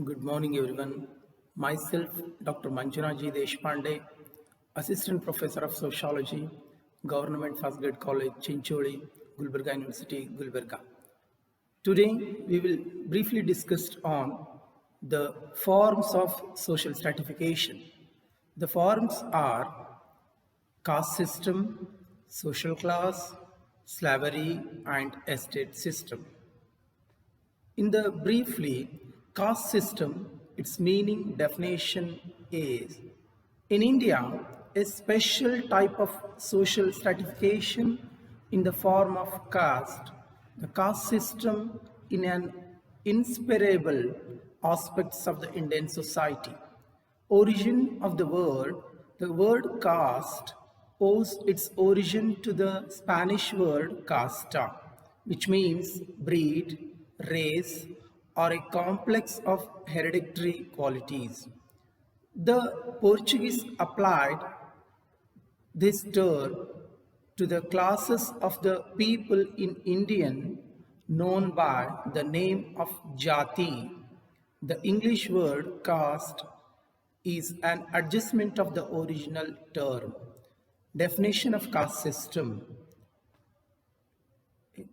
Good morning, everyone. Myself, Dr. Manjunaji Deshpande, Assistant Professor of Sociology, Government First Grade College, Chincholi, Gulbarga University, Gulbarga. Today, we will briefly discuss on the forms of social stratification. The forms are caste system, social class, slavery, and estate system. In the briefly caste system, its meaning definition is in India a special type of social stratification in the form of caste. The caste system in an inseparable aspects of the Indian society. Origin of the word caste owes its origin to the Spanish word casta, which means breed, race, or a complex of hereditary qualities. The Portuguese applied this term to the classes of the people in Indian known by the name of jati. The English word caste is an adjustment of the original term. Definition of caste system.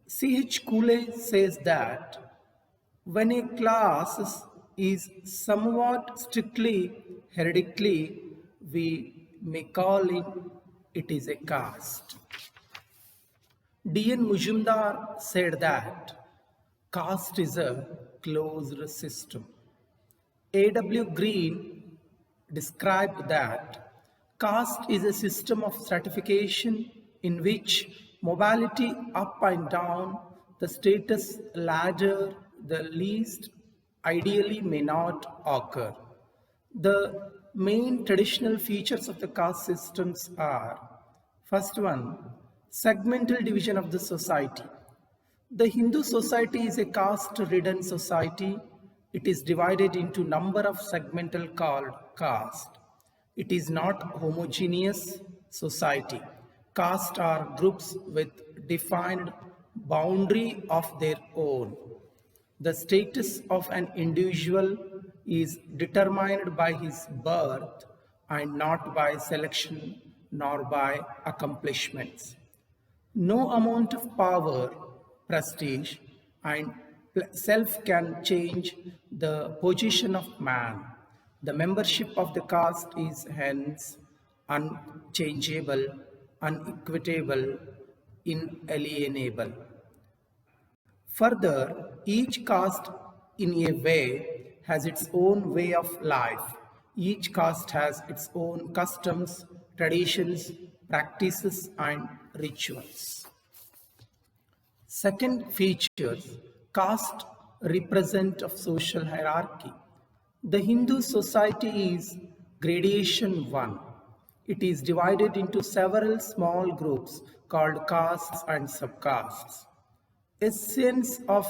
C.H. Cooley says that when a class is somewhat strictly hereditary, we may call it is a caste. D.N. Mujumdar said that caste is a closed system. A.W. Green described that caste is a system of stratification in which mobility up and down the status ladder the least ideally may not occur. The main traditional features of the caste systems are first one, segmental division of the society. The Hindu society is a caste-ridden society. It is divided into number of segmental called caste. It is not homogeneous society. Caste are groups with defined boundary of their own. The status of an individual is determined by his birth and not by selection nor by accomplishments. No amount of power, prestige, and self can change the position of man. The membership of the caste is hence unchangeable, unequitable, inalienable. Further, each caste in a way has its own way of life. Each caste has its own customs, traditions, practices, and rituals. Second features, caste represent of social hierarchy. The Hindu society is gradation 1. It is divided into several small groups called castes and subcastes. A sense of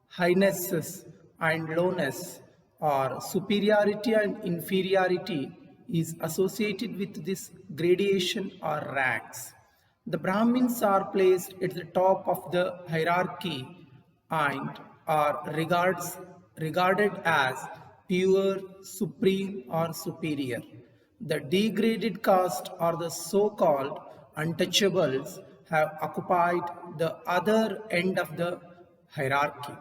highnesses and lowness or superiority and inferiority is associated with this gradation or ranks. The Brahmins are placed at the top of the hierarchy and are regarded as pure, supreme, or superior. The degraded caste or the so-called untouchables have occupied the other end of the hierarchy.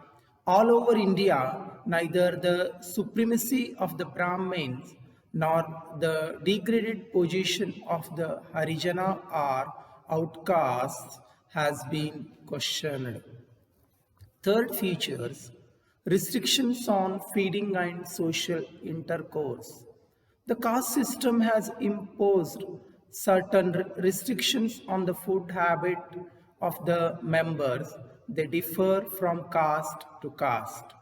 All over India, neither the supremacy of the Brahmins nor the degraded position of the Harijana or outcasts has been questioned. Third features, restrictions on feeding and social intercourse. The caste system has imposed certain restrictions on the food habit of the members. They differ from caste to caste.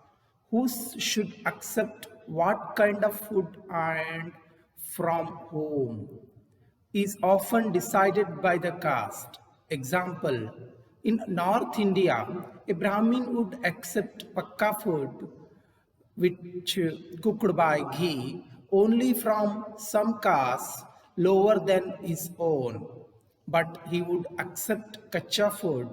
Who should accept what kind of food and from whom is often decided by the caste. Example, in North India, a Brahmin would accept pakka food which cooked by ghee only from some caste lower than his own, but he would accept kacha food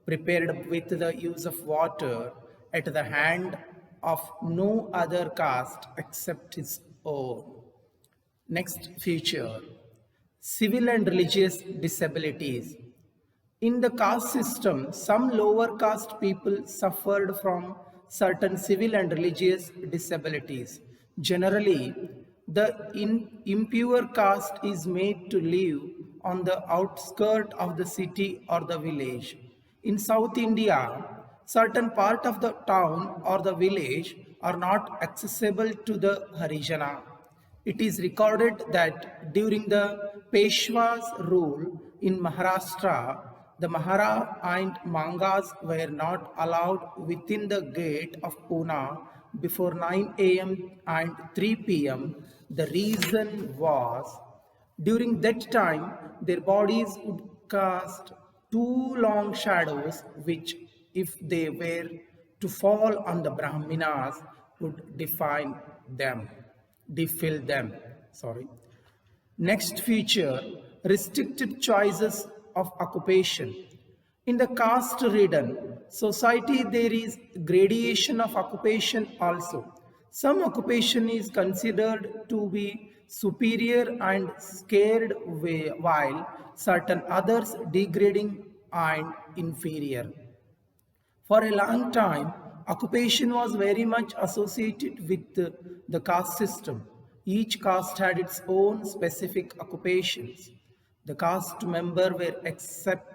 prepared with the use of water at the hand of no other caste except his own. Next feature, civil and religious disabilities. In the caste system, some lower caste people suffered from certain civil and religious disabilities. Generally, the impure caste is made to live on the outskirts of the city or the village. In South India, certain part of the town or the village are not accessible to the Harijana. It is recorded that during the Peshwa's rule in Maharashtra, the Mahara and Mangas were not allowed within the gate of Pune before 9 a.m. and 3 p.m. The reason was during that time their bodies would cast two long shadows which, if they were to fall on the Brahminas, would defill them. Next feature, restricted choices of occupation. In the caste-ridden society, there is gradation of occupation also. Some occupation is considered to be superior and scared while certain others degrading and inferior. For a long time, occupation was very much associated with the caste system. Each caste had its own specific occupations. The caste member were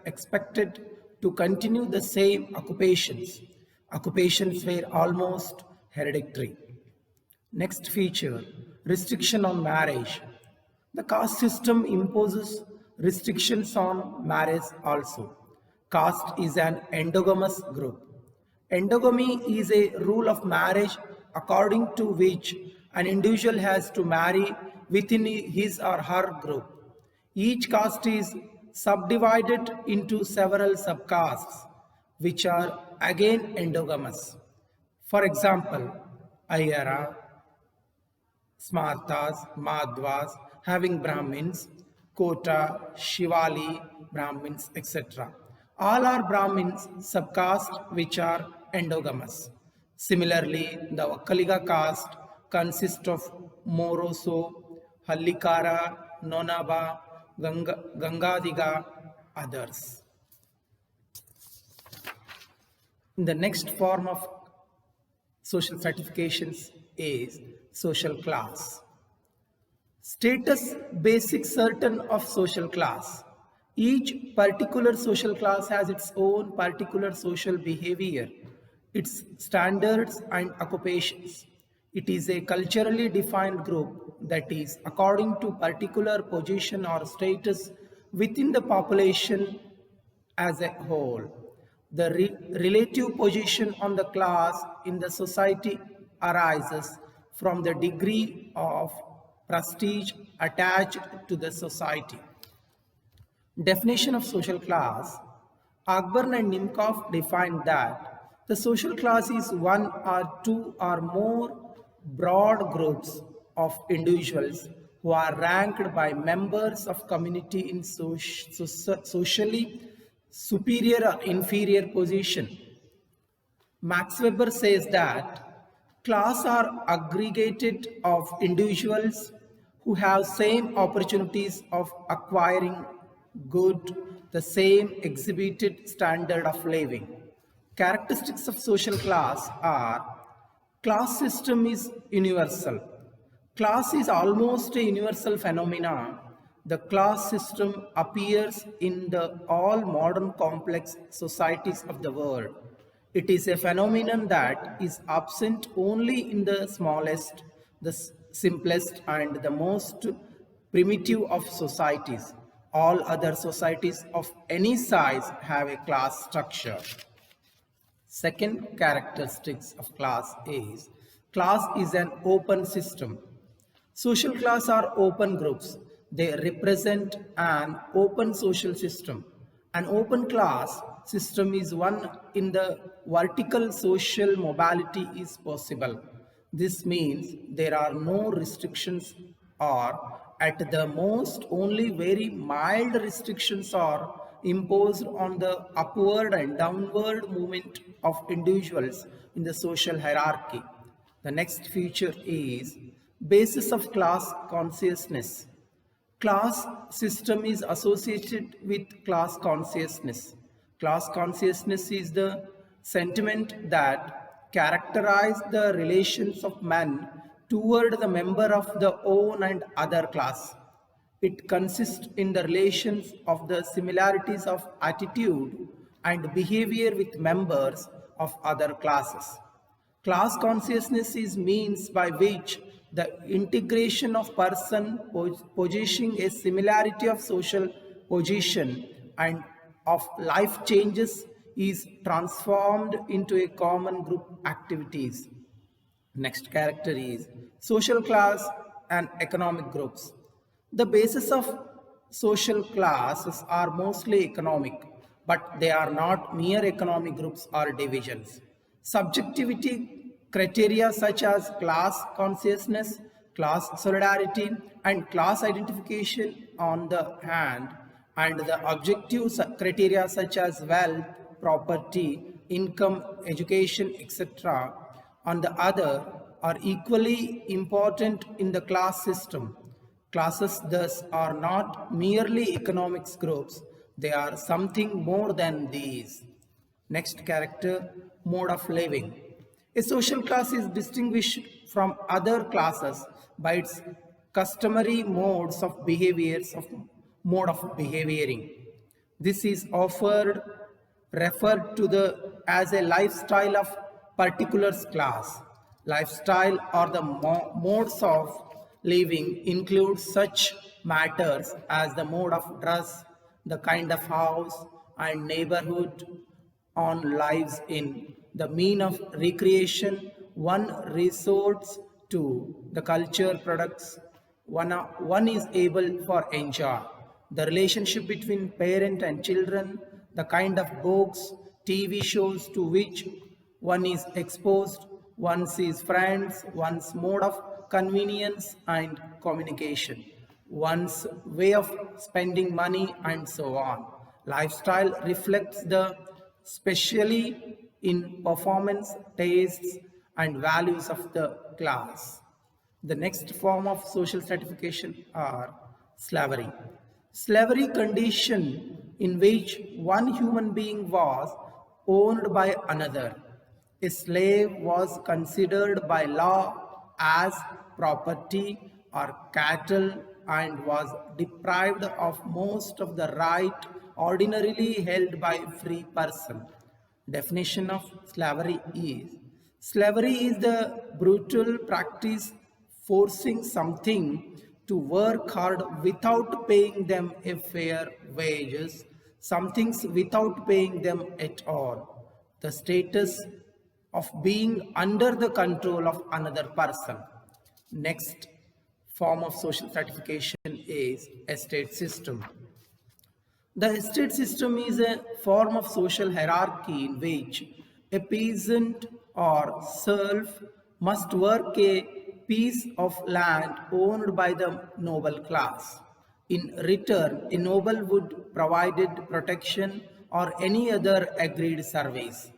expected to continue the same occupations. Occupations were almost hereditary. Next feature, restriction on marriage. The caste system imposes restrictions on marriage also. Caste is an endogamous group. Endogamy is a rule of marriage according to which an individual has to marry within his or her group. Each caste is subdivided into several subcastes, which are again endogamous. For example, Ayyara, Smartas, Madhvas, having Brahmins, Kota, Shivali, Brahmins, etc. All are Brahmins subcaste which are endogamous. Similarly, the Vakkaliga caste consists of Moroso, Hallikara, Nonaba, Gangadiga, others. The next form of social stratifications is social class. Status basic certain of social class. Each particular social class has its own particular social behavior, its standards and occupations. It is a culturally defined group that is according to particular position or status within the population as a whole. The relative position on the class in the society arises from the degree of prestige attached to the society. Definition of social class. Akbar and Nimkov defined that the social class is one or two or more broad groups of individuals who are ranked by members of community in socially superior or inferior position. Max Weber says that class are aggregated of individuals who have same opportunities of acquiring good, the same exhibited standard of living. Characteristics of social class are: class system is universal. Class is almost a universal phenomenon. The class system appears in all modern complex societies of the world. It is a phenomenon that is absent only in the smallest, the simplest and the most primitive of societies. All other societies of any size have a class structure. Second characteristics of class is an open system. Social class are open groups. They represent an open social system. An open class system is one in the vertical social mobility is possible. This means there are no restrictions, or at the most only very mild restrictions are imposed on the upward and downward movement of individuals in the social hierarchy. The next feature is basis of class consciousness. Class system is associated with class consciousness. Class consciousness is the sentiment that characterizes the relations of man toward the member of the own and other class. It consists in the relations of the similarities of attitude and behavior with members of other classes. Class consciousness is means by which the integration of person possessing a similarity of social position and of life changes is transformed into a common group activities. Next character is social class and economic groups. The basis of social classes are mostly economic, but they are not mere economic groups or divisions. Subjectivity criteria such as class consciousness, class solidarity, and class identification on the hand, and the objective criteria such as wealth, property, income, education, etc. on the other are equally important in the class system. Classes thus are not merely economics groups, they are something more than these. Next character, mode of living. A social class is distinguished from other classes by its customary modes of behaviors of mode of behavioring. This is referred to as a lifestyle of particular class. Lifestyle or the modes of living include such matters as the mode of dress, the kind of house and neighborhood on lives in, the mean of recreation one resorts to, the culture products one is able for enjoy, the relationship between parent and children, the kind of books, TV shows to which one is exposed, one's friends, one's mode of convenience and communication, one's way of spending money, and so on. Lifestyle reflects the specially in performance, tastes, and values of the class. The next form of social stratification are slavery. Slavery condition in which one human being was owned by another. A slave was considered by law as property or cattle and was deprived of most of the right ordinarily held by free person. Definition of slavery is the brutal practice forcing something to work hard without paying them a fair wages, some things without paying them at all. The status of being under the control of another person. Next form of social stratification is estate system. The estate system is a form of social hierarchy in which a peasant or serf must work a piece of land owned by the noble class. In return, a noble would provide protection or any other agreed service.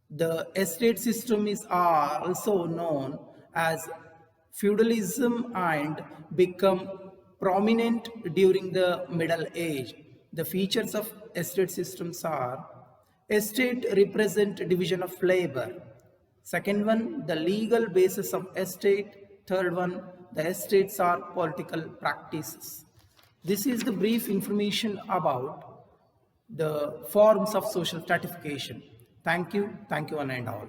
The estate system is also known as feudalism and become prominent during the Middle Age. The features of estate systems are: estate represent division of labor. Second one, the legal basis of estate. Third one, the estates are political practices. This is the brief information about the forms of social stratification. Thank you one and all.